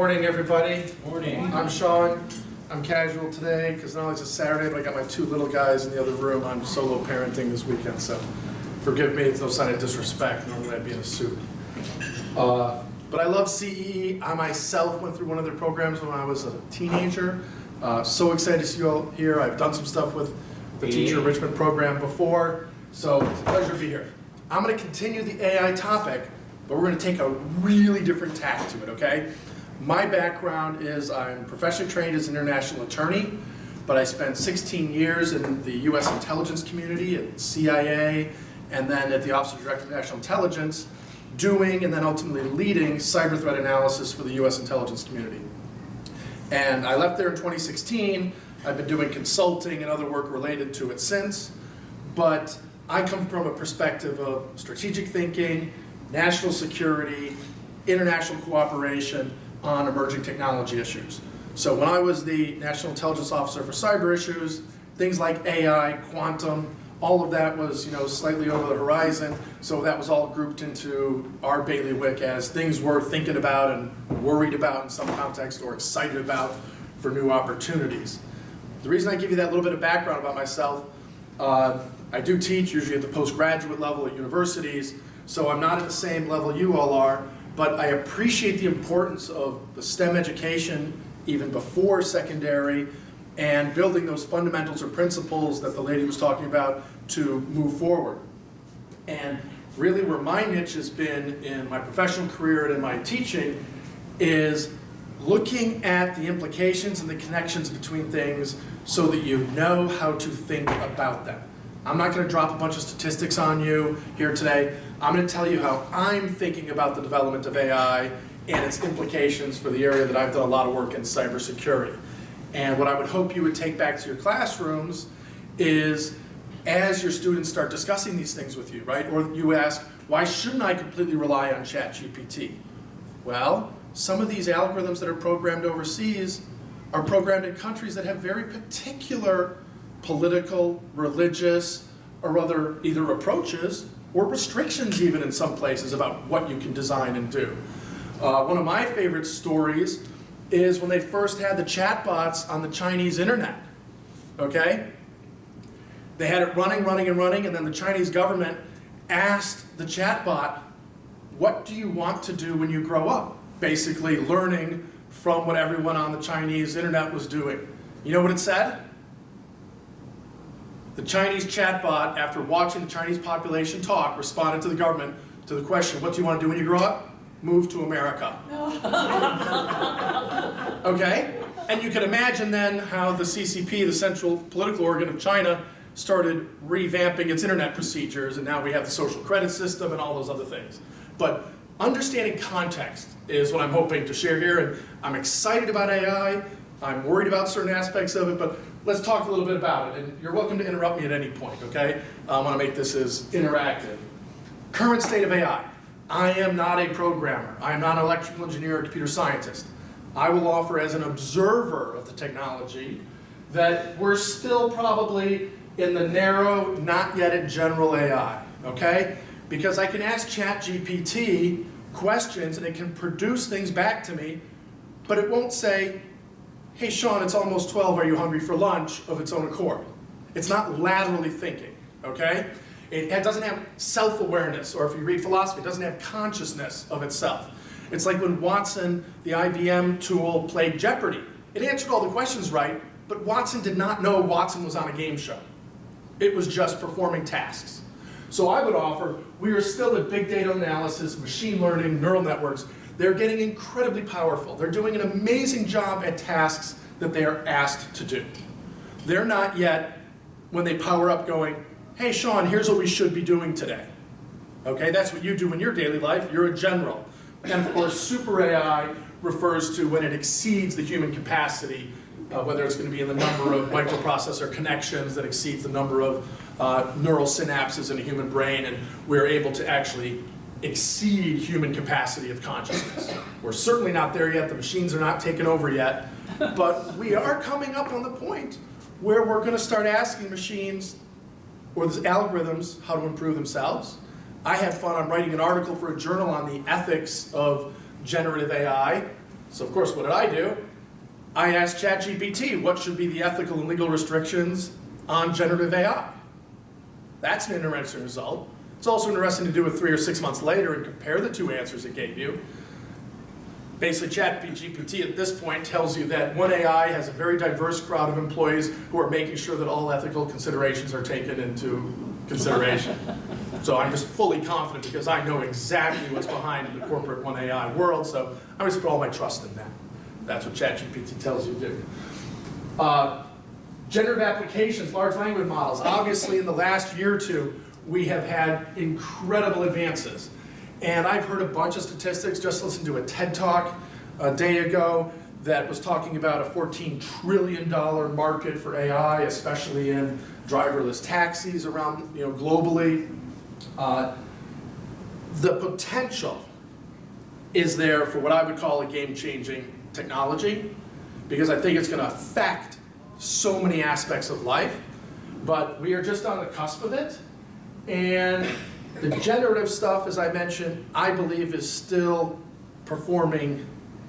morning, everybody. Morning. I'm Sean. I'm casual today because not only is it Saturday, but I got my two little guys in the other room. I'm solo parenting this weekend, so forgive me. It's no sign of disrespect. Normally I'd be in a suit. But I love CEE. I myself went through one of their programs when I was a teenager. So excited to see you all here. I've done some stuff with the teacher enrichment program before, so it's a pleasure to be here. I'm going to continue the AI topic, but we're going to take a really different tack to it, okay? My background is I'm professionally trained as an international attorney, but I spent 16 years in the US intelligence community at CIA, and then at the Office of Director of National Intelligence, doing and then ultimately leading cyber threat analysis for the US intelligence community. And I left there in 2016. I've been doing consulting and other work related to it since, but I come from a perspective of strategic thinking, national security, international cooperation on emerging technology issues. So when I was the National Intelligence Officer for cyber issues, things like AI, quantum, all of that was slightly over the horizon, so that was all grouped into our bailiwick as things we're thinking about and worried about in some context or excited about for new opportunities. The reason I give you that little bit of background about myself, I do teach usually at the postgraduate level at universities, so I'm not at the same level you all are, but I appreciate the importance of the STEM education even before secondary and building those fundamentals or principles that the lady was talking about to move forward. And really where my niche has been in my professional career and in my teaching is looking at the implications and the connections between things so that you know how to think about them. I'm not going to drop a bunch of statistics on you here today. I'm going to tell you how I'm thinking about the development of AI and its implications for the area that I've done a lot of work in, cybersecurity. And what I would hope you would take back to your classrooms is as your students start discussing these things with you, right? Or you ask, why shouldn't I completely rely on ChatGPT? Well, some of these algorithms that are programmed overseas are programmed in countries that have very particular political, religious, or other either approaches or restrictions even in some places about what you can design and do. One of my favorite stories is when they first had the chatbots on the Chinese internet, okay? They had it running, and then the Chinese government asked the chatbot, what do you want to do when you grow up? Basically learning from what everyone on the Chinese internet was doing. You know what it said? The Chinese chatbot, after watching the Chinese population talk, responded to the government to the question, what do you want to do when you grow up? Move to America. Okay? And you can imagine then how the CCP, the central political organ of China, started revamping its internet procedures, and now we have the social credit system and all those other things. But understanding context is what I'm hoping to share here, and I'm excited about AI. I'm worried about certain aspects of it, but let's talk a little bit about it, and you're welcome to interrupt me at any point, okay? I want to make this as interactive. Current state of AI. I am not a programmer. I am not an electrical engineer or computer scientist. I will offer as an observer of the technology that we're still probably in the narrow, not yet at general AI, okay? Because I can ask ChatGPT questions and it can produce things back to me, but it won't say, hey Sean, it's almost 12, are you hungry for lunch, of its own accord. It's not laterally thinking, okay? It doesn't have self-awareness, or if you read philosophy, it doesn't have consciousness of itself. It's like when Watson, the IBM tool, played Jeopardy. It answered all the questions right, but Watson did not know Watson was on a game show. It was just performing tasks. So I would offer, we are still at big data analysis, machine learning, neural networks. They're getting incredibly powerful. They're doing an amazing job at tasks that they are asked to do. They're not yet, when they power up, going, hey Sean, here's what we should be doing today. Okay, that's what you do in your daily life. You're a general. And of course, super AI refers to when it exceeds the human capacity, whether it's going to be in the number of microprocessor connections that exceeds the number of neural synapses in a human brain, and we're able to actually exceed human capacity of consciousness. We're certainly not there yet. The machines are not taken over yet. But we are coming up on the point where we're going to start asking machines or the algorithms how to improve themselves. I had fun. I'm writing an article for a journal on the ethics of generative AI. So of course, what did I do? I asked ChatGPT, what should be the ethical and legal restrictions on generative AI? That's an interesting result. It's also interesting to do it 3 or 6 months later and compare the two answers it gave you. Basically, ChatGPT at this point tells you that OneAI has a very diverse crowd of employees who are making sure that all ethical considerations are taken into consideration. So I'm just fully confident because I know exactly what's behind the corporate OneAI world, so I'm just put all my trust in that. That's what ChatGPT tells you to do. Generative applications, large language models. Obviously, in the last year or two, we have had incredible advances. And I've heard a bunch of statistics, just listened to a TED Talk a day ago that was talking about a $14 trillion market for AI, especially in driverless taxis around, globally. The potential is there for what I would call a game-changing technology, because I think it's going to affect so many aspects of life, but we are just on the cusp of it. And the generative stuff, as I mentioned, I believe is still performing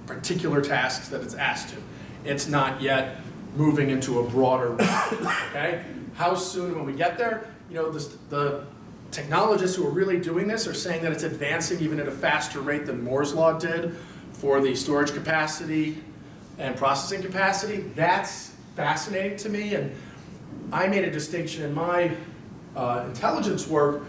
particular tasks that it's asked to. It's not yet moving into a broader realm, okay? How soon when we get there? The technologists who are really doing this are saying that it's advancing even at a faster rate than Moore's Law did for the storage capacity and processing capacity. That's fascinating to me, and I made a distinction in my intelligence work,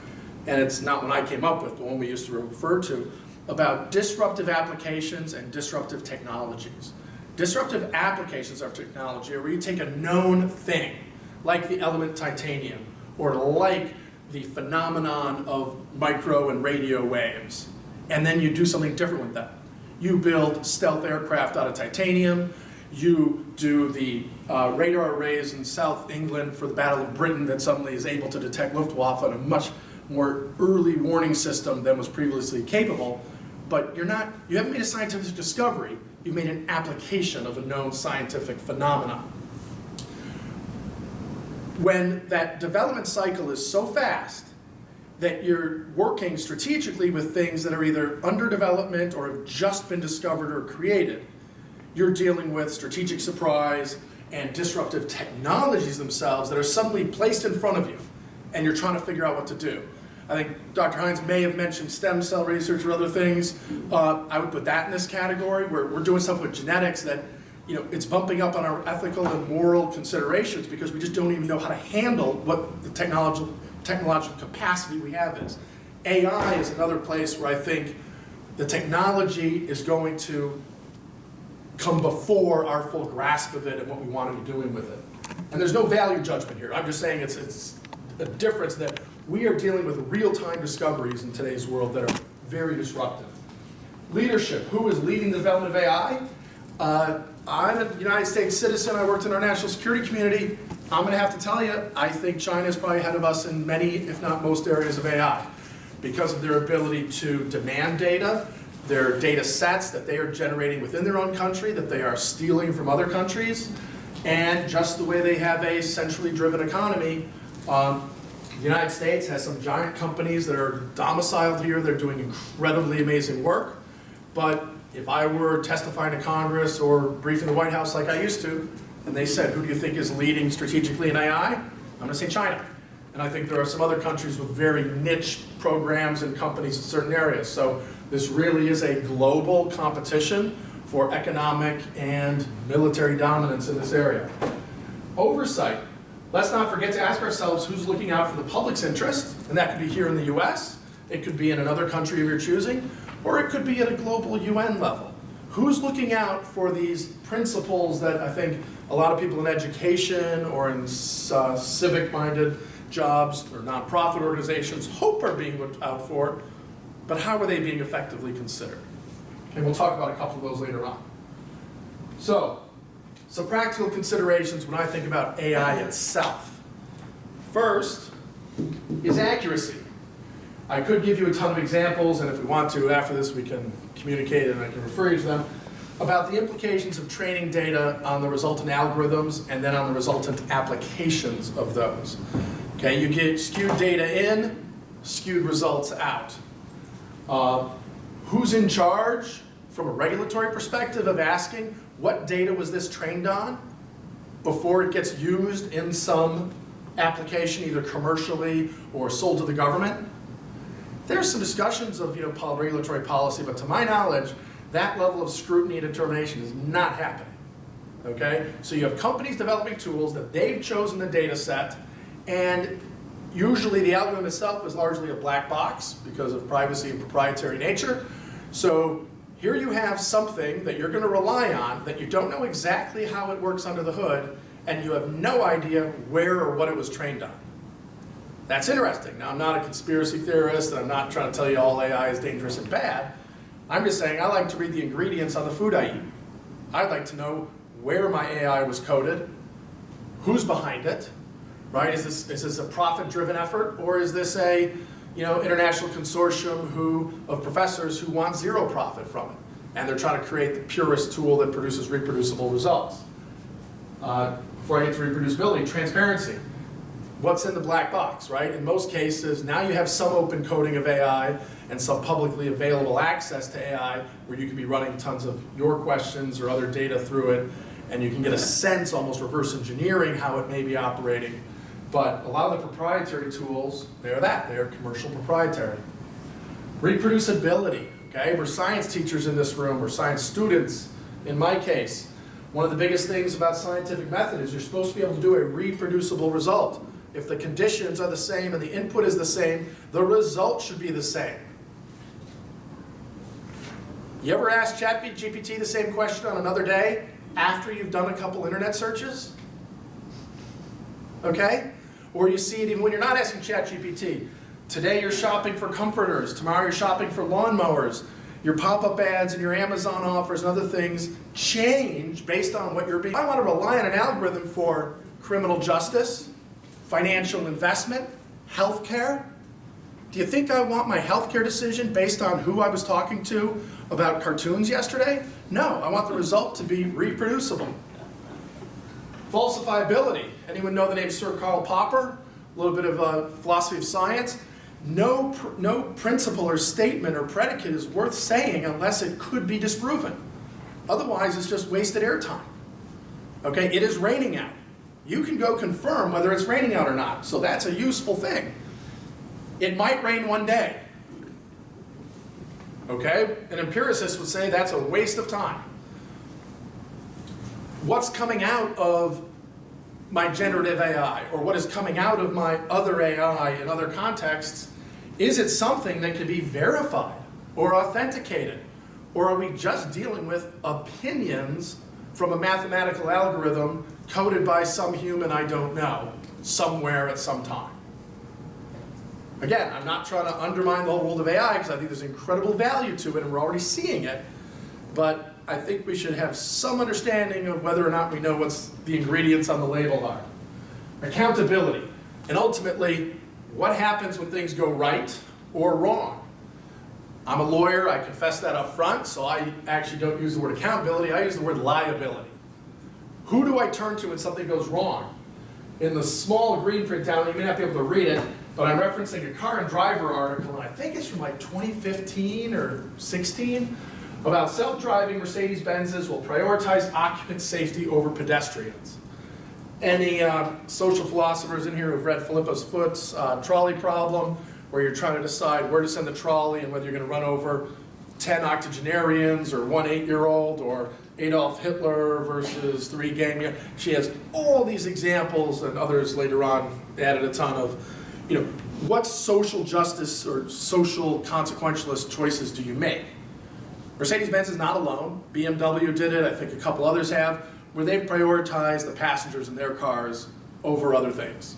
and it's not one I came up with, but one we used to refer to, about disruptive applications and disruptive technologies. Disruptive applications of technology are where you take a known thing, like the element titanium, or like the phenomenon of micro and radio waves, and then you do something different with that. You build stealth aircraft out of titanium, you do the radar arrays in South England for the Battle of Britain that suddenly is able to detect Luftwaffe on a much more early warning system than was previously capable, but you haven't made a scientific discovery, you've made an application of a known scientific phenomenon. When that development cycle is so fast that you're working strategically with things that are either under development or have just been discovered or created, you're dealing with strategic surprise and disruptive technologies themselves that are suddenly placed in front of you, and you're trying to figure out what to do. I think Dr. Hines may have mentioned stem cell research or other things. I would put that in this category, where we're doing stuff with genetics that it's bumping up on our ethical and moral considerations because we just don't even know how to handle what the technological capacity we have is. AI is another place where I think the technology is going to come before our full grasp of it and what we want to be doing with it. And there's no value judgment here. I'm just saying it's a difference that we are dealing with real-time discoveries in today's world that are very disruptive. Leadership. Who is leading the development of AI? I'm a United States citizen. I worked in our national security community. I'm going to have to tell you, I think China is probably ahead of us in many, if not most, areas of AI because of their ability to demand data, their data sets that they are generating within their own country, that they are stealing from other countries, and just the way they have a centrally driven economy. The United States has some giant companies that are domiciled here. They're doing incredibly amazing work. But if I were testifying to Congress or briefing the White House like I used to, and they said, who do you think is leading strategically in AI? I'm going to say China. And I think there are some other countries with very niche programs and companies in certain areas. So this really is a global competition for economic and military dominance in this area. Oversight. Let's not forget to ask ourselves who's looking out for the public's interest, and that could be here in the US, it could be in another country of your choosing, or it could be at a global UN level. Who's looking out for these principles that I think a lot of people in education or in civic-minded jobs or nonprofit organizations hope are being looked out for, but how are they being effectively considered? And we'll talk about a couple of those later on. So, some practical considerations when I think about AI itself. First is accuracy. I could give you a ton of examples, and if we want to, after this we can communicate and I can refer you to them, about the implications of training data on the resultant algorithms and then on the resultant applications of those. Okay, you get skewed data in, skewed results out. Who's in charge from a regulatory perspective of asking what data was this trained on before it gets used in some application, either commercially or sold to the government. There's some discussions of regulatory policy, but to my knowledge, that level of scrutiny and determination is not happening. Okay? So you have companies developing tools that they've chosen the data set, and usually the algorithm itself is largely a black box because of privacy and proprietary nature. So here you have something that you're going to rely on that you don't know exactly how it works under the hood, and you have no idea where or what it was trained on. That's interesting. Now, I'm not a conspiracy theorist, and I'm not trying to tell you all AI is dangerous and bad. I'm just saying I like to read the ingredients on the food I eat. I'd like to know where my AI was coded, who's behind it, right? Is this a profit-driven effort, or is this a international consortium of professors who want zero profit from it, and they're trying to create the purest tool that produces reproducible results? Before I get to reproducibility, transparency. What's in the black box, right? In most cases, now you have some open coding of AI and some publicly available access to AI where you can be running tons of your questions or other data through it, and you can get a sense, almost reverse engineering, how it may be operating. But a lot of the proprietary tools, they're commercial proprietary. Reproducibility, okay? We're science teachers in this room, we're science students in my case. One of the biggest things about scientific method is you're supposed to be able to do a reproducible result. If the conditions are the same and the input is the same, the result should be the same. You ever ask ChatGPT the same question on another day after you've done a couple internet searches? Okay? Or you see it even when you're not asking ChatGPT. Today you're shopping for comforters, tomorrow you're shopping for lawnmowers. Your pop-up ads and your Amazon offers and other things change based on what you're being. I want to rely on an algorithm for criminal justice, financial investment, healthcare. Do you think I want my healthcare decision based on who I was talking to about cartoons yesterday? No, I want the result to be reproducible. Falsifiability. Anyone know the name Sir Karl Popper? A little bit of philosophy of science. No principle or statement or predicate is worth saying unless it could be disproven. Otherwise, it's just wasted airtime. Okay, it is raining out. You can go confirm whether it's raining out or not, so that's a useful thing. It might rain one day. Okay, an empiricist would say that's a waste of time. What's coming out of my generative AI, or what is coming out of my other AI in other contexts, is it something that can be verified or authenticated? Or are we just dealing with opinions from a mathematical algorithm coded by some human I don't know, somewhere at some time? Again, I'm not trying to undermine the whole world of AI because I think there's incredible value to it and we're already seeing it, but I think we should have some understanding of whether or not we know what the ingredients on the label are. Accountability, and ultimately, what happens when things go right or wrong? I'm a lawyer, I confess that up front, so I actually don't use the word accountability, I use the word liability. Who do I turn to when something goes wrong? In the small green print down, you may not be able to read it, but I'm referencing a Car and Driver article, and I think it's from like 2015 or 16, about self-driving Mercedes-Benzes will prioritize occupant safety over pedestrians. Any social philosophers in here who've read Philippa Foot's trolley problem, where you're trying to decide where to send the trolley and whether you're going to run over 10 octogenarians or one 8-year-old or Adolf Hitler versus 3 gang. She has all these examples, and others later on added a ton of, what social justice or social consequentialist choices do you make? Mercedes-Benz is not alone. BMW did it, I think a couple others have, where they've prioritized the passengers in their cars over other things.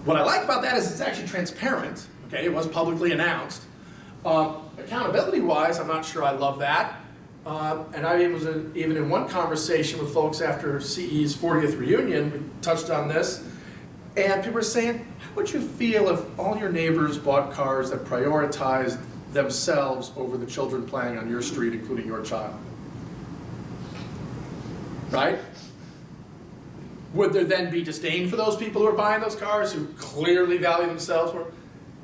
What I like about that is it's actually transparent. Okay, it was publicly announced. Accountability-wise, I'm not sure I love that. And I was even in one conversation with folks after CE's 40th reunion, we touched on this, and people were saying, how would you feel if all your neighbors bought cars that prioritized themselves over the children playing on your street, including your child? Right? Would there then be disdain for those people who are buying those cars, who clearly value themselves?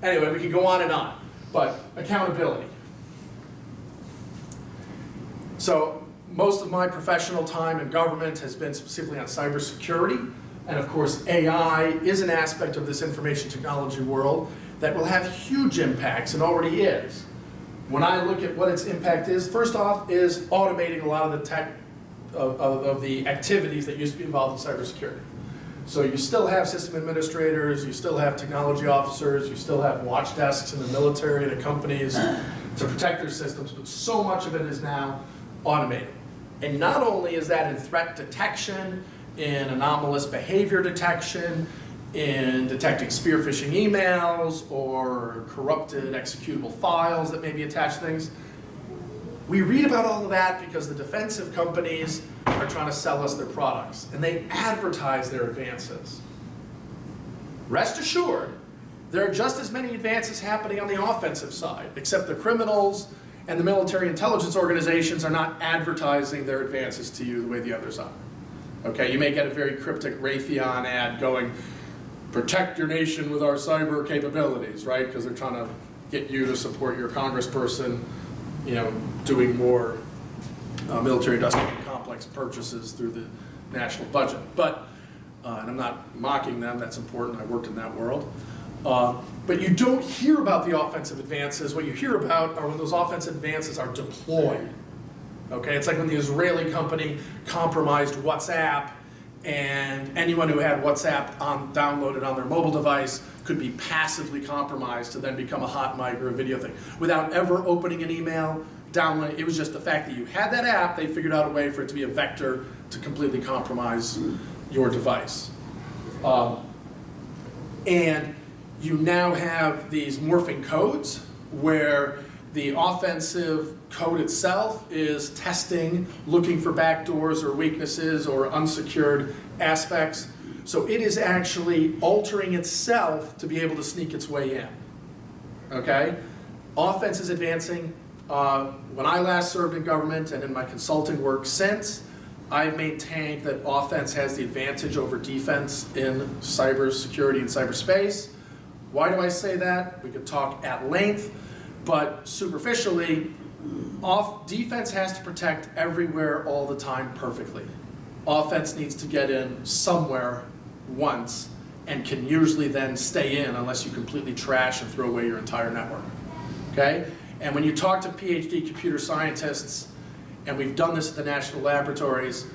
Anyway, we can go on and on. But accountability. So most of my professional time in government has been specifically on cybersecurity. And of course, AI is an aspect of this information technology world that will have huge impacts and already is. When I look at what its impact is, first off is automating a lot of the tech of the activities that used to be involved in cybersecurity. So you still have system administrators, you still have technology officers, you still have watch desks in the military and the companies to protect their systems, but so much of it is now automated. And not only is that in threat detection, in anomalous behavior detection, in detecting spear phishing emails or corrupted executable files that may be attached to things. We read about all of that because the defensive companies are trying to sell us their products, and they advertise their advances. Rest assured, there are just as many advances happening on the offensive side, except the criminals and the military intelligence organizations are not advertising their advances to you the way the others are. Okay, you may get a very cryptic Raytheon ad going, protect your nation with our cyber capabilities, right? Because they're trying to get you to support your congressperson, you know, doing more military industrial complex purchases through the national budget. But, and I'm not mocking them, that's important, I worked in that world. But you don't hear about the offensive advances. What you hear about are when those offensive advances are deployed. Okay, it's like when the Israeli company compromised WhatsApp, and anyone who had WhatsApp downloaded on their mobile device could be passively compromised to then become a hot mic or a video thing. Without ever opening an email, downloading, it was just the fact that you had that app, they figured out a way for it to be a vector to completely compromise your device. And you now have these morphing codes where the offensive code itself is testing, looking for backdoors or weaknesses or unsecured aspects. So it is actually altering itself to be able to sneak its way in. Okay? Offense is advancing. When I last served in government and in my consulting work since, I've maintained that offense has the advantage over defense in cybersecurity and cyberspace. Why do I say that? We could talk at length. But superficially, defense has to protect everywhere all the time perfectly. Offense needs to get in somewhere once and can usually then stay in unless you completely trash and throw away your entire network. Okay? And when you talk to PhD computer scientists, and we've done this at the national laboratories,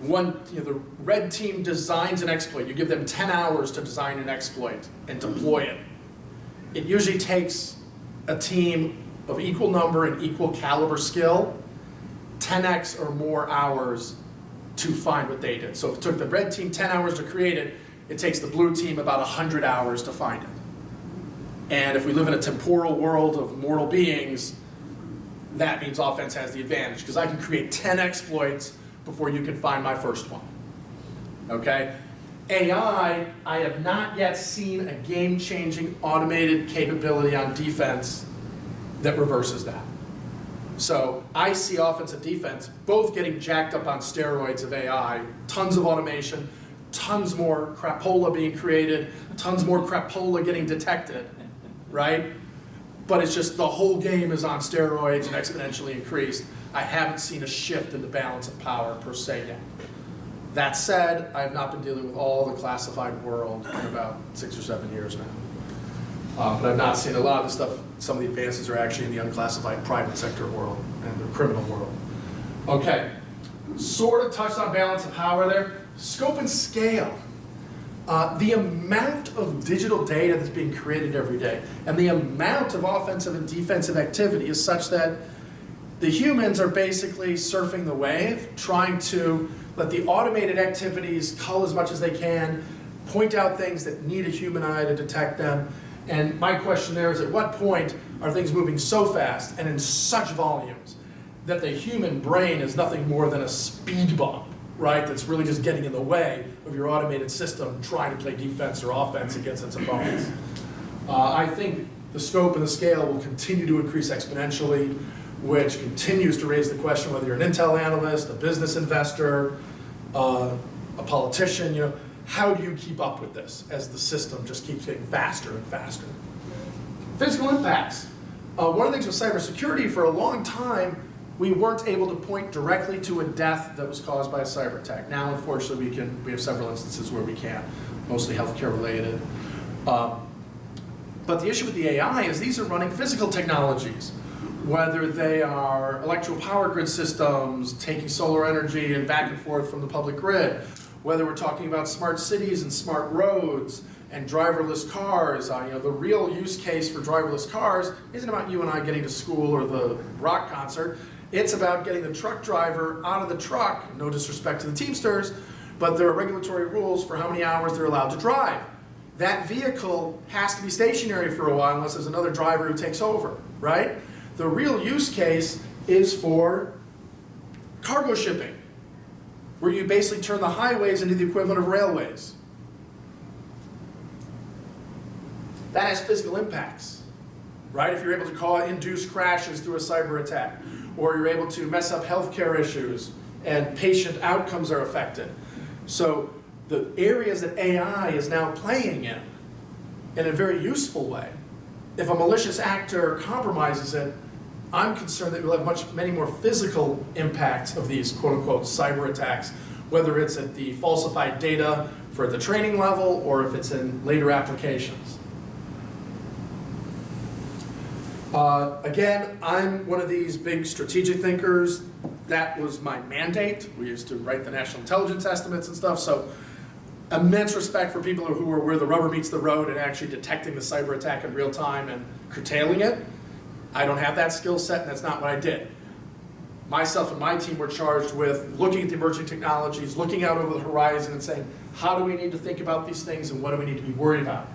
the red team designs an exploit. You give them 10 hours to design an exploit and deploy it. It usually takes a team of equal number and equal caliber skill, 10x or more hours to find what they did. So if it took the red team 10 hours to create it, it takes the blue team about 100 hours to find it. And if we live in a temporal world of mortal beings, that means offense has the advantage, because I can create 10 exploits before you can find my first one. Okay? AI, I have not yet seen a game-changing automated capability on defense that reverses that. So I see offense and defense both getting jacked up on steroids of AI, tons of automation, tons more crapola being created, tons more crapola getting detected, right? But it's just the whole game is on steroids and exponentially increased. I haven't seen a shift in the balance of power per se yet. That said, I have not been dealing with all the classified world in about 6 or 7 years now. But I've not seen a lot of the stuff, some of the advances are actually in the unclassified private sector world and the criminal world. Okay, sort of touched on balance of power there. Scope and scale. The amount of digital data that's being created every day and the amount of offensive and defensive activity is such that the humans are basically surfing the wave, trying to let the automated activities cull as much as they can, point out things that need a human eye to detect them. And my question there is, at what point are things moving so fast and in such volumes that the human brain is nothing more than a speed bump, right? That's really just getting in the way of your automated system trying to play defense or offense against its opponents. I think the scope and the scale will continue to increase exponentially, which continues to raise the question whether you're an intel analyst, a business investor, a politician, how do you keep up with this as the system just keeps getting faster and faster? Physical impacts. One of the things with cybersecurity for a long time, we weren't able to point directly to a death that was caused by a cyber attack. Now, unfortunately, we have several instances where we can, mostly healthcare related. But the issue with the AI is these are running physical technologies, whether they are electrical power grid systems, taking solar energy and back and forth from the public grid, whether we're talking about smart cities and smart roads and driverless cars. The real use case for driverless cars isn't about you and I getting to school or the rock concert. It's about getting the truck driver out of the truck, no disrespect to the Teamsters, but there are regulatory rules for how many hours they're allowed to drive. That vehicle has to be stationary for a while unless there's another driver who takes over, right? The real use case is for cargo shipping, where you basically turn the highways into the equivalent of railways. That has physical impacts, right? If you're able to induce crashes through a cyber attack, or you're able to mess up healthcare issues and patient outcomes are affected. So the areas that AI is now playing in a very useful way, if a malicious actor compromises it, I'm concerned that we'll have many more physical impacts of these quote-unquote cyber attacks, whether it's at the falsified data for the training level or if it's in later applications. Again, I'm one of these big strategic thinkers. That was my mandate. We used to write the national intelligence estimates and stuff, so immense respect for people who are where the rubber meets the road and actually detecting the cyber attack in real time and curtailing it. I don't have that skill set, and that's not what I did. Myself and my team were charged with looking at the emerging technologies, looking out over the horizon and saying, how do we need to think about these things and what do we need to be worried about?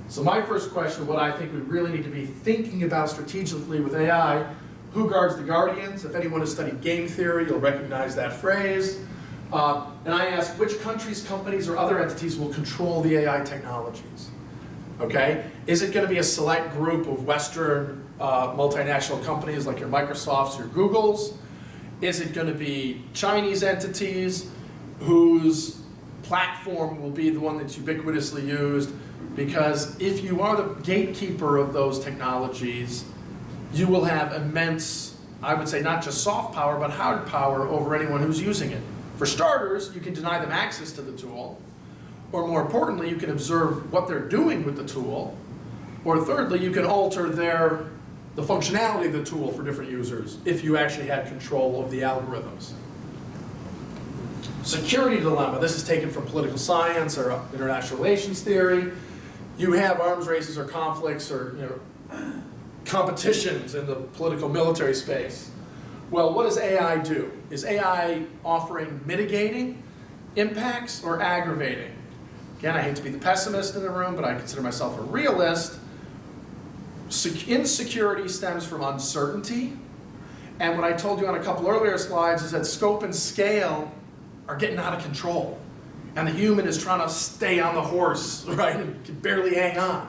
So my first question, what I think we really need to be thinking about strategically with AI, who guards the guardians? If anyone has studied game theory, you'll recognize that phrase. And I ask which countries, companies, or other entities will control the AI technologies? Okay? Is it going to be a select group of Western multinational companies like your Microsofts, your Googles? Is it going to be Chinese entities whose platform will be the one that's ubiquitously used? Because if you are the gatekeeper of those technologies, you will have immense, I would say not just soft power, but hard power over anyone who's using it. For starters, you can deny them access to the tool, or more importantly, you can observe what they're doing with the tool, or thirdly, you can alter the functionality of the tool for different users if you actually had control of the algorithms. Security dilemma. This is taken from political science or international relations theory. You have arms races or conflicts or competitions in the political military space. Well, what does AI do? Is AI offering mitigating impacts or aggravating? Again, I hate to be the pessimist in the room, but I consider myself a realist. Insecurity stems from uncertainty. And what I told you on a couple earlier slides is that scope and scale are getting out of control. And the human is trying to stay on the horse, right, and can barely hang on.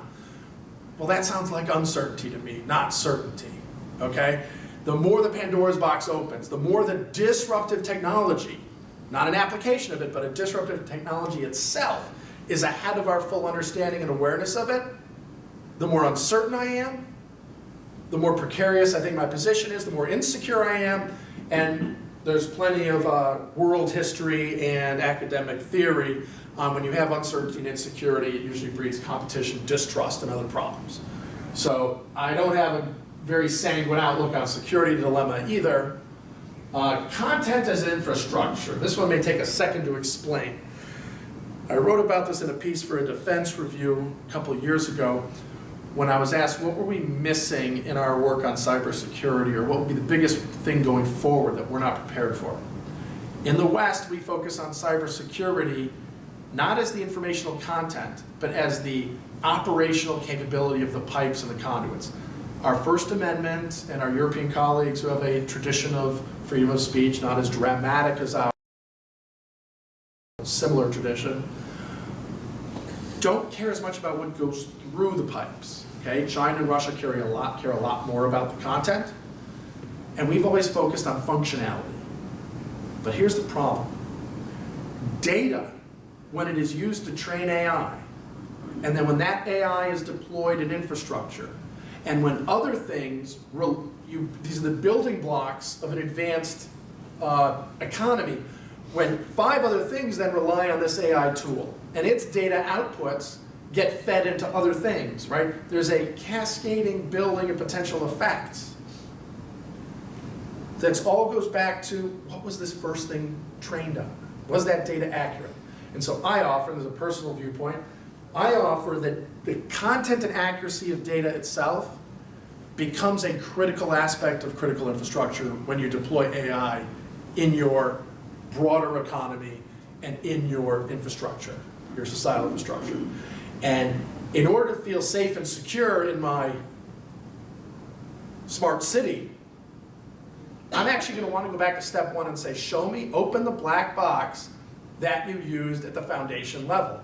Well, that sounds like uncertainty to me, not certainty, okay? The more the Pandora's box opens, the more the disruptive technology, not an application of it, but a disruptive technology itself is ahead of our full understanding and awareness of it, the more uncertain I am, the more precarious I think my position is, the more insecure I am, and there's plenty of world history and academic theory on when you have uncertainty and insecurity, it usually breeds competition, distrust, and other problems. So I don't have a very sanguine outlook on security dilemma either. Content as an infrastructure. This one may take a second to explain. I wrote about this in a piece for a defense review a couple of years ago when I was asked what were we missing in our work on cybersecurity, or what would be the biggest thing going forward that we're not prepared for. In the West, we focus on cybersecurity not as the informational content, but as the operational capability of the pipes and the conduits. Our First Amendment and our European colleagues who have a tradition of freedom of speech, not as dramatic as our similar tradition, don't care as much about what goes through the pipes. Okay, China and Russia care a lot more about the content, and we've always focused on functionality. But here's the problem. Data, when it is used to train AI, and then when that AI is deployed in infrastructure, and when other things these are the building blocks of an advanced economy, when 5 other things then rely on this AI tool, and its data outputs get fed into other things, right? There's a cascading building of potential effects. That all goes back to, what was this first thing trained on? Was that data accurate? And so I offer, and there's a personal viewpoint, I offer that the content and accuracy of data itself becomes a critical aspect of critical infrastructure when you deploy AI in your broader economy and in your infrastructure, your societal infrastructure. And in order to feel safe and secure in my smart city, I'm actually going to want to go back to step 1 and say, show me, open the black box that you used at the foundation level.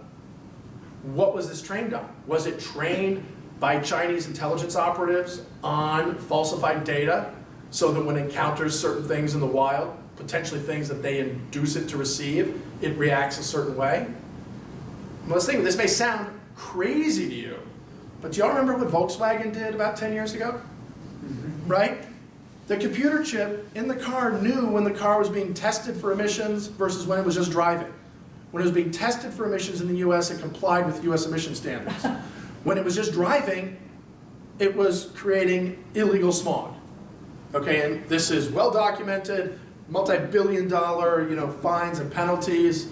What was this trained on? Was it trained by Chinese intelligence operatives on falsified data so that when it encounters certain things in the wild, potentially things that they induce it to receive, it reacts a certain way? Well, let's think, this may sound crazy to you, but do y'all remember what Volkswagen did about 10 years ago? Right? The computer chip in the car knew when the car was being tested for emissions versus when it was just driving. When it was being tested for emissions in the US, it complied with US emission standards. When it was just driving, it was creating illegal smog. Okay, and this is well documented, multi-billion-dollar, fines and penalties.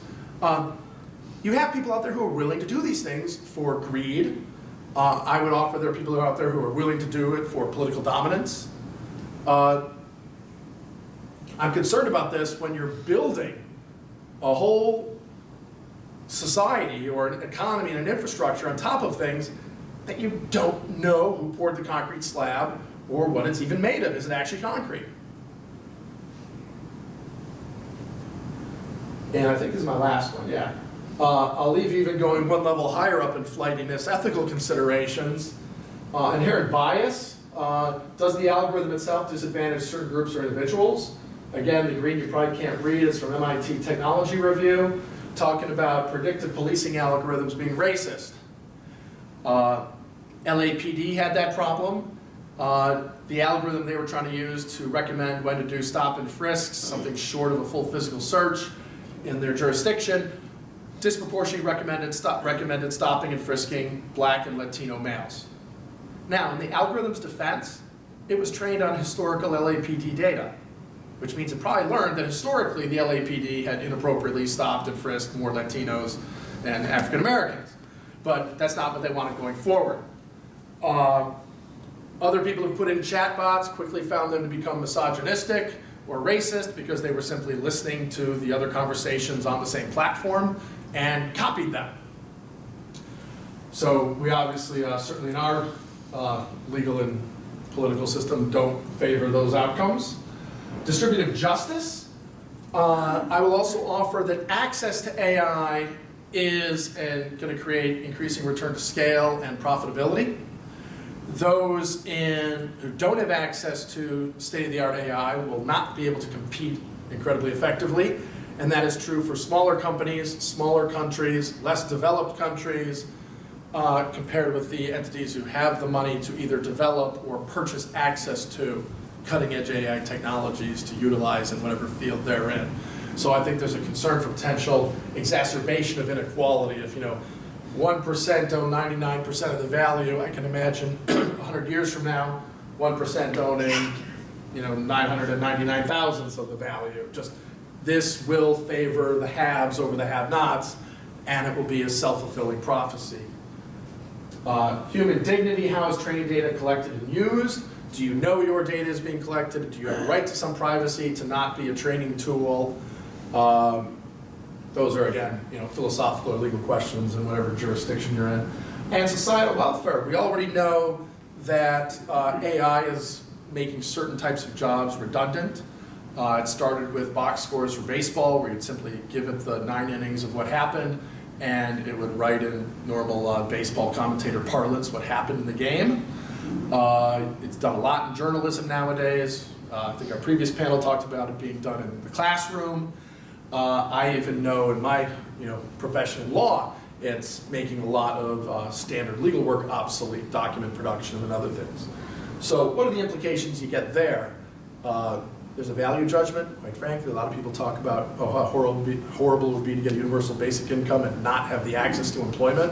You have people out there who are willing to do these things for greed. I would offer there are people out there who are willing to do it for political dominance. I'm concerned about this when you're building a whole society or an economy and an infrastructure on top of things that you don't know who poured the concrete slab or what it's even made of. Is it actually concrete? And I think this is my last one, yeah. I'll leave you even going one level higher up in flightiness, ethical considerations, inherent bias. Does the algorithm itself disadvantage certain groups or individuals? Again, the green you probably can't read is from MIT Technology Review, talking about predictive policing algorithms being racist. LAPD had that problem. The algorithm they were trying to use to recommend when to do stop and frisks, something short of a full physical search in their jurisdiction, disproportionately recommended stopping and frisking Black and Latino males. Now, in the algorithm's defense, it was trained on historical LAPD data, which means it probably learned that historically the LAPD had inappropriately stopped and frisked more Latinos and African Americans. But that's not what they wanted going forward. Other people who put in chatbots quickly found them to become misogynistic or racist because they were simply listening to the other conversations on the same platform and copied them. So we obviously, certainly in our legal and political system, don't favor those outcomes. Distributive justice. I will also offer that access to AI is going to create increasing return to scale and profitability. Those who don't have access to state-of-the-art AI will not be able to compete incredibly effectively, and that is true for smaller companies, smaller countries, less developed countries, compared with the entities who have the money to either develop or purchase access to cutting-edge AI technologies to utilize in whatever field they're in. So I think there's a concern for potential exacerbation of inequality. If 1% own 99% of the value, I can imagine 100 years from now, 1% owning 999 thousandths of the value. Just this will favor the haves over the have-nots, and it will be a self-fulfilling prophecy. Human dignity, how is training data collected and used? Do you know your data is being collected? Do you have a right to some privacy to not be a training tool? Those are, again, philosophical or legal questions in whatever jurisdiction you're in. And societal welfare. We already know that AI is making certain types of jobs redundant. It started with box scores for baseball, where you'd simply give it the 9 innings of what happened, and it would write in normal baseball commentator parlance what happened in the game. It's done a lot in journalism nowadays. I think our previous panel talked about it being done in the classroom. I even know in my profession in law, it's making a lot of standard legal work obsolete, document production and other things. So what are the implications you get there? There's a value judgment, quite frankly. A lot of people talk about how horrible it would be to get universal basic income and not have the access to employment.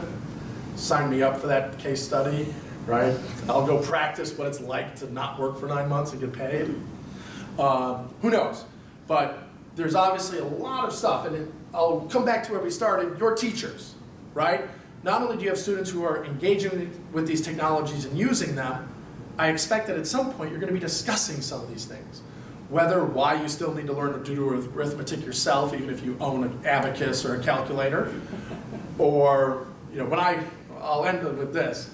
Sign me up for that case study, right? I'll go practice what it's like to not work for 9 months and get paid. Who knows? But there's obviously a lot of stuff, and I'll come back to where we started, your teachers, right? Not only do you have students who are engaging with these technologies and using them, I expect that at some point you're going to be discussing some of these things. Why you still need to learn to do arithmetic yourself, even if you own an abacus or a calculator. Or, I'll end with this.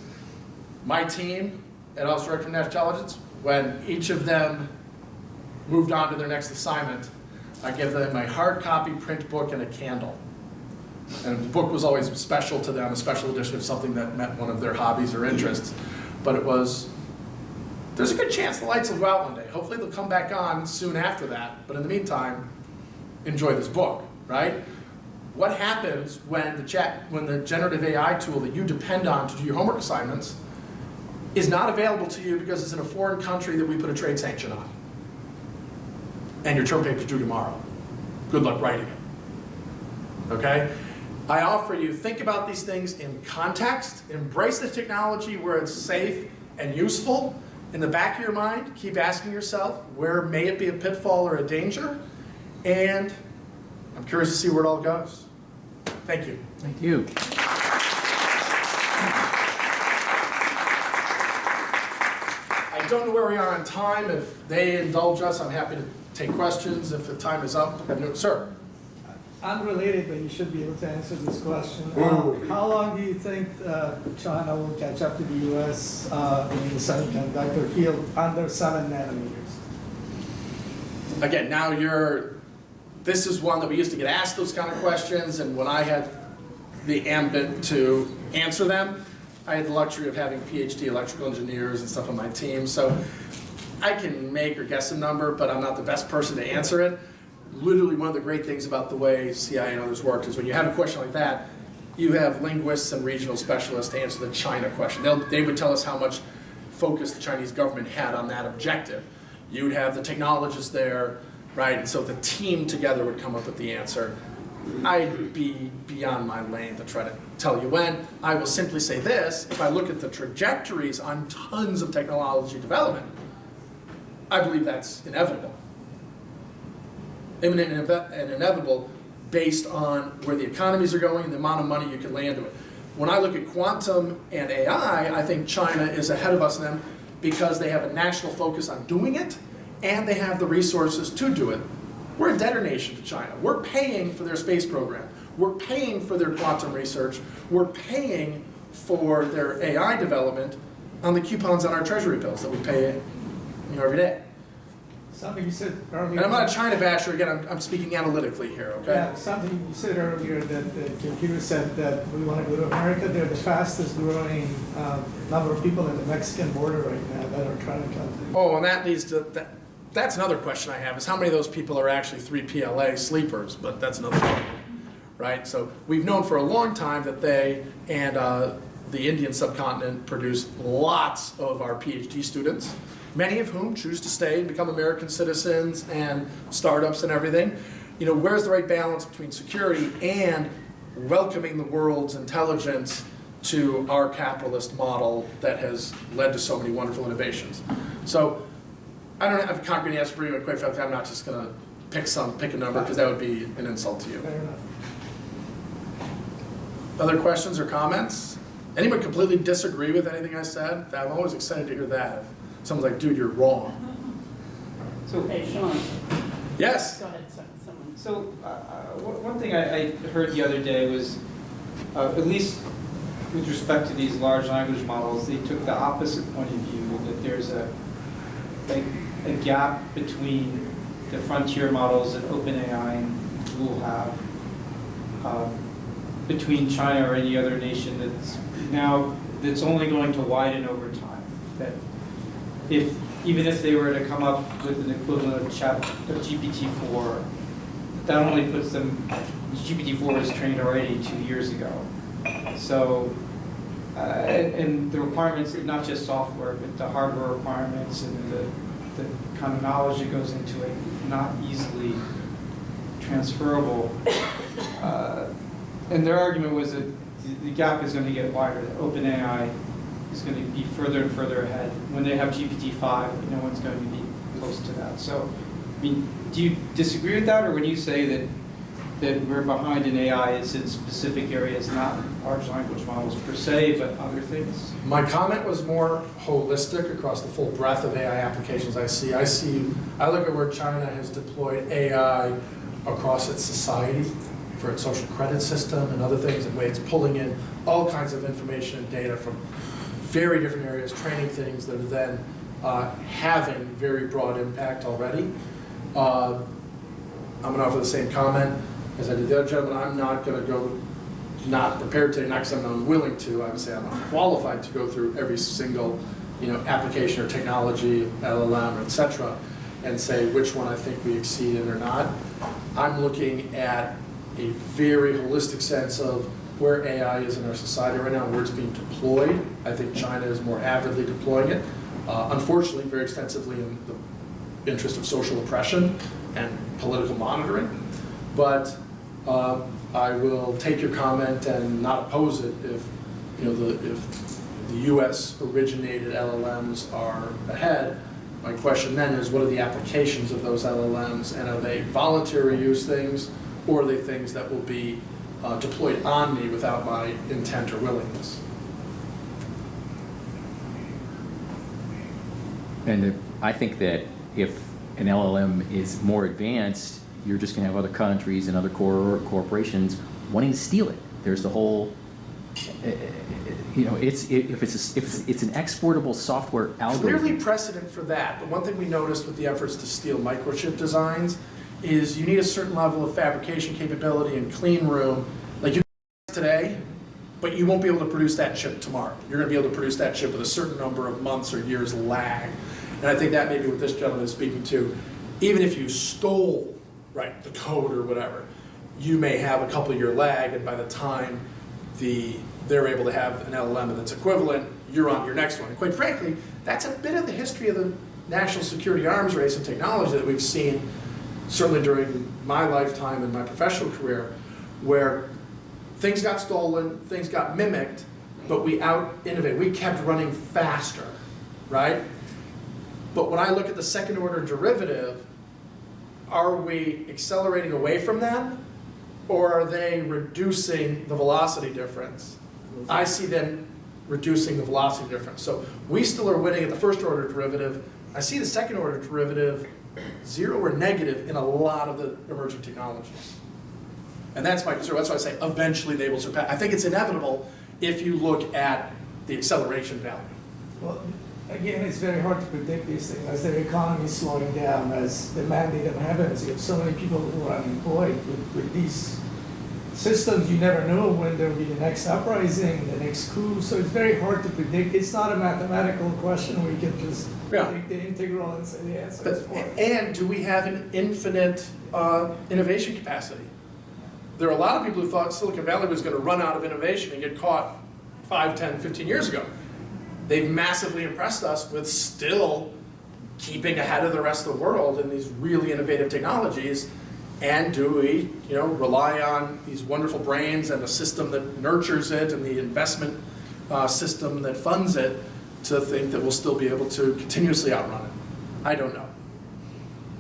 My team at Office Director of National Intelligence, when each of them moved on to their next assignment, I give them my hard copy print book and a candle. And the book was always special to them, a special edition of something that met one of their hobbies or interests. But it was, there's a good chance the lights will go out one day. Hopefully they'll come back on soon after that. But in the meantime, enjoy this book, right? What happens when the generative AI tool that you depend on to do your homework assignments is not available to you because it's in a foreign country that we put a trade sanction on? And your term paper's due tomorrow. Good luck writing it, okay? I offer you, think about these things in context, embrace the technology where it's safe and useful. In the back of your mind, keep asking yourself, where may it be a pitfall or a danger? And I'm curious to see where it all goes. Thank you. Thank you. I don't know where we are on time. If they indulge us, I'm happy to take questions. If the time is up, sir. Unrelated, but you should be able to answer this question. How long do you think China will catch up to the U.S. in the semiconductor field under 7 nanometers? Again, now this is one that we used to get asked those kind of questions, and when I had the ambit to answer them, I had the luxury of having PhD electrical engineers and stuff on my team, so I can make or guess a number, but I'm not the best person to answer it. Literally one of the great things about the way CIA and others worked is when you have a question like that, you have linguists and regional specialists to answer the China question. They would tell us how much focus the Chinese government had on that objective. You'd have the technologists there, right? And so the team together would come up with the answer. I'd be beyond my lane to try to tell you when. I will simply say this: if I look at the trajectories on tons of technology development, I believe that's inevitable. Imminent and inevitable based on where the economies are going and the amount of money you can lay into it. When I look at quantum and AI, I think China is ahead of us in them because they have a national focus on doing it and they have the resources to do it. We're a debtor nation to China. We're paying for their space program. We're paying for their quantum research. We're paying for their AI development on the coupons on our treasury bills that we pay every day. Something you said earlier. And I'm not a China basher, again, I'm speaking analytically here, okay? Yeah, something you said earlier that the computer said that we want to go to America. They're the fastest growing number of people in the Mexican border right now that are trying to come to. Oh, and that leads to, that's another question I have, is how many of those people are actually 3PLA sleepers, but that's another thing, right? So we've known for a long time that they and the Indian subcontinent produce lots of our PhD students, many of whom choose to stay and become American citizens and startups and everything. You know, where's the right balance between security and welcoming the world's intelligence to our capitalist model that has led to so many wonderful innovations? So I don't have a concrete answer for you, and quite frankly, I'm not just going to pick a number because that would be an insult to you. Fair enough. Other questions or comments? Anyone completely disagree with anything I said? I'm always excited to hear that. Someone's like, dude, you're wrong. So, hey, Sean. Yes? Go ahead, someone. So, one thing I heard the other day was, at least with respect to these large language models, they took the opposite point of view, that there's a gap between the frontier models that OpenAI will have, between China or any other nation that's only going to widen over time. That even if they were to come up with an equivalent of GPT-4, that only puts them, GPT-4 was trained already 2 years ago. So and the requirements, not just software, but the hardware requirements and the kind of knowledge that goes into it, not easily transferable. And their argument was that the gap is going to get wider, that OpenAI is going to be further and further ahead. When they have GPT-5, no one's going to be close to that. So, I mean, do you disagree with that, or when you say that we're behind in AI, it's in specific areas, not large language models per se, but other things? My comment was more holistic across the full breadth of AI applications I see. I look at where China has deployed AI across its society for its social credit system and other things, and way it's pulling in all kinds of information and data from very different areas, training things that are then having very broad impact already. I'm going to offer the same comment as I did the other gentleman. I'm not going to go, not prepared to, not because I'm unwilling to. I would say I'm not qualified to go through every single, application or technology, LLM, et cetera, and say which one I think we exceed in or not. I'm looking at a very holistic sense of where AI is in our society right now, where it's being deployed. I think China is more avidly deploying it, unfortunately, very extensively in the interest of social oppression and political monitoring. But I will take your comment and not oppose it if the U.S. originated LLMs are ahead. My question then is, what are the applications of those LLMs, and are they voluntary use things, or are they things that will be deployed on me without my intent or willingness? And I think that if an LLM is more advanced, you're just going to have other countries and other corporations wanting to steal it. There's the whole, if it's an exportable software algorithm. Clearly precedent for that, but one thing we noticed with the efforts to steal microchip designs is you need a certain level of fabrication capability and clean room, like you today, but you won't be able to produce that chip tomorrow. You're going to be able to produce that chip with a certain number of months or years lag. And I think that may be what this gentleman is speaking to. Even if you stole, the code or whatever, you may have a couple-year lag, and by the time they're able to have an LLM that's equivalent, you're on your next one. And quite frankly, that's a bit of the history of the national security arms race and technology that we've seen, certainly during my lifetime and my professional career, where things got stolen, things got mimicked, but we out-innovated. We kept running faster, right? But when I look at the second-order derivative, are we accelerating away from them, or are they reducing the velocity difference? I see them reducing the velocity difference. So we still are winning at the first-order derivative. I see the second-order derivative 0 or negative in a lot of the emerging technologies. And that's my concern. That's why I say eventually they will surpass. I think it's inevitable if you look at the acceleration value. Well, again, it's very hard to predict these things. As their economy is slowing down, as the mandate of heavens, you have so many people who are unemployed with these systems. You never know when there will be the next uprising, the next coup. So it's very hard to predict. It's not a mathematical question where you can just take the integral and say the answer is 4. And do we have an infinite innovation capacity? There are a lot of people who thought Silicon Valley was going to run out of innovation and get caught 5, 10, 15 years ago. They've massively impressed us with still keeping ahead of the rest of the world in these really innovative technologies. And do we, rely on these wonderful brains and a system that nurtures it and the investment system that funds it to think that we'll still be able to continuously outrun it? I don't know.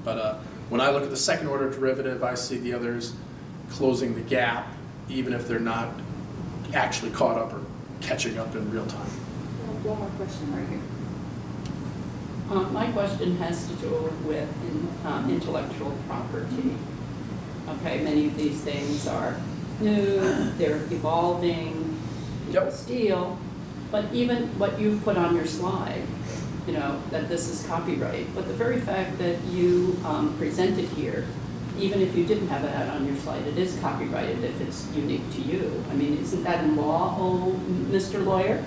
But when I look at the second order derivative, I see the others closing the gap, even if they're not actually caught up or catching up in real time. One more question right here. My question has to do with intellectual property. Okay, many of these things are new, they're evolving, people steal, but even what you've put on your slide, that this is copyright, but the very fact that you presented here, even if you didn't have that on your slide, it is copyrighted if it's unique to you. I mean, isn't that in law, Mr. Lawyer?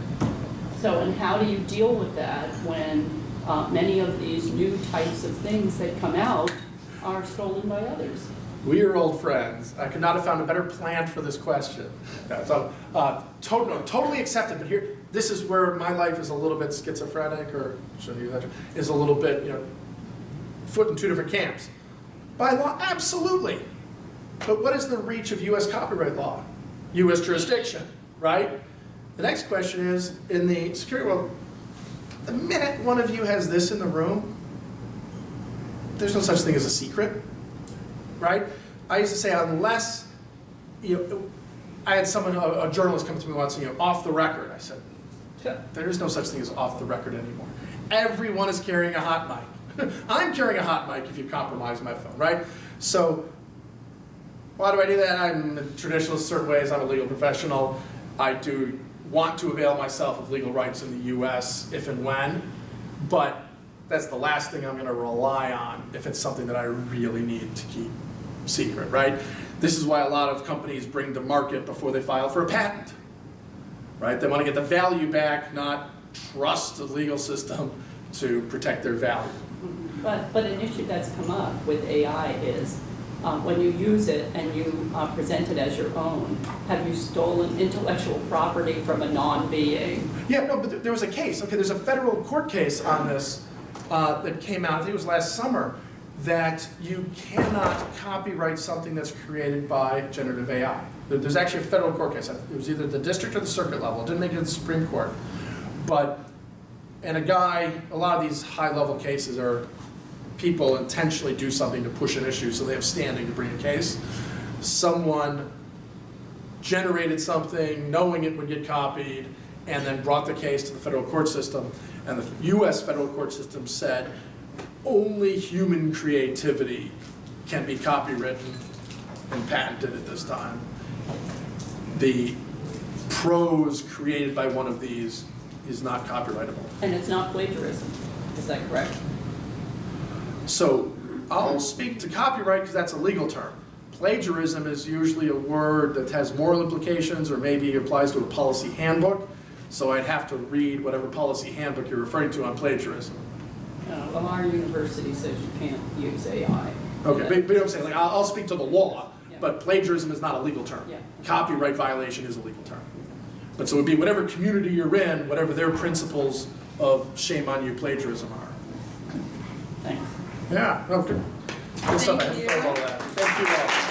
So, and how do you deal with that when many of these new types of things that come out are stolen by others? We are old friends. I could not have found a better plant for this question. Yeah, so, totally accepted, but here, this is where my life is a little bit schizophrenic, or shouldn't use that term, is a little bit, foot in two different camps. By law, absolutely. But what is the reach of US copyright law? US jurisdiction, right? The next question is, in the security world, the minute one of you has this in the room, there's no such thing as a secret, right? I used to say, unless, I had someone, a journalist come to me once, off the record. I said, there is no such thing as off the record anymore. Everyone is carrying a hot mic. I'm carrying a hot mic if you compromise my phone, right? So, why do I do that? I'm a traditionalist in certain ways. I'm a legal professional. I do want to avail myself of legal rights in the US if and when, but that's the last thing I'm going to rely on if it's something that I really need to keep secret, right? This is why a lot of companies bring to market before they file for a patent, right? They want to get the value back, not trust the legal system to protect their value. But an issue that's come up with AI is when you use it and you present it as your own, have you stolen intellectual property from a non-being? Yeah, no, but there was a case. Okay, there's a federal court case on this that came out, I think it was last summer, that you cannot copyright something that's created by generative AI. There's actually a federal court case. It was either the district or the circuit level. It didn't make it to the Supreme Court. And a lot of these high-level cases are people intentionally do something to push an issue so they have standing to bring a case. Someone generated something knowing it would get copied and then brought the case to the federal court system, and the US federal court system said only human creativity can be copywritten and patented at this time. The prose created by one of these is not copyrightable. And it's not plagiarism, is that correct? So I'll speak to copyright because that's a legal term. Plagiarism is usually a word that has moral implications or maybe applies to a policy handbook. So I'd have to read whatever policy handbook you're referring to on plagiarism. Well, our university says you can't use AI. Okay, but you know what I'm saying? Like, I'll speak to the law, Yeah. but plagiarism is not a legal term. Yeah. Copyright violation is a legal term. But so it would be whatever community you're in, whatever their principles of shame on you plagiarism are. Thanks. Yeah, okay. Good stuff. I Thank hadn't thought of all that. Thank you all.